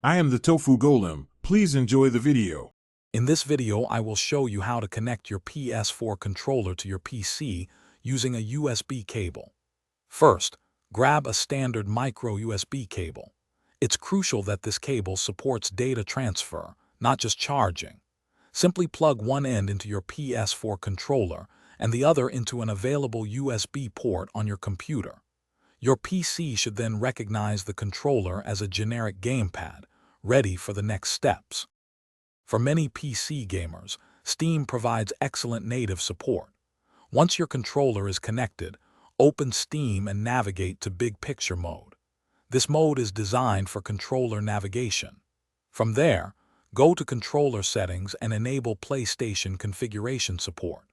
I am the Tofu Golem. Please enjoy the video. In this video, I will show you how to connect your PS4 controller to your PC using a USB cable. First, grab a standard micro USB cable. It's crucial that this cable supports data transfer, not just charging. Simply plug one end into your PS4 controller and the other into an available USB port on your computer. Your PC should then recognize the controller as a generic gamepad, ready for the next steps. For many PC gamers, Steam provides excellent native support. Once your controller is connected, open Steam and navigate to Big Picture mode. This mode is designed for controller navigation. From there, go to Controller Settings and enable PlayStation configuration support.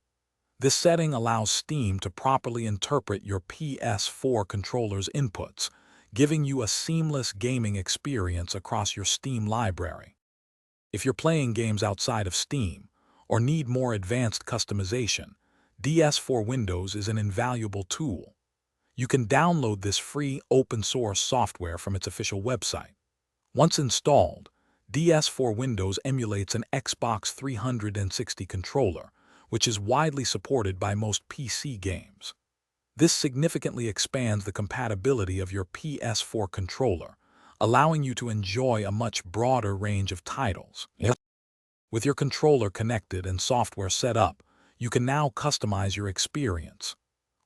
This setting allows Steam to properly interpret your PS4 controller's inputs, giving you a seamless gaming experience across your Steam library. If you're playing games outside of Steam or need more advanced customization, DS4 Windows is an invaluable tool. You can download this free open-source software from its official website. Once installed, DS4 Windows emulates an Xbox 360 controller, which is widely supported by most PC games. This significantly expands the compatibility of your PS4 controller, allowing you to enjoy a much broader range of titles. With your controller connected and software set up, you can now customize your experience.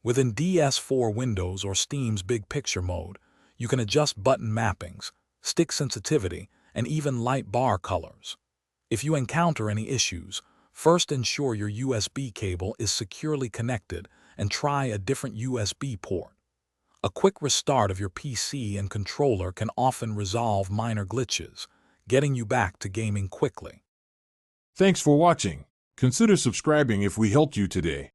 Within DS4 Windows or Steam's Big Picture mode, you can adjust button mappings, stick sensitivity, and even light bar colors. If you encounter any issues, first ensure your USB cable is securely connected and try a different USB port. A quick restart of your PC and controller can often resolve minor glitches, getting you back to gaming quickly. Thanks for watching. Consider subscribing if we helped you today.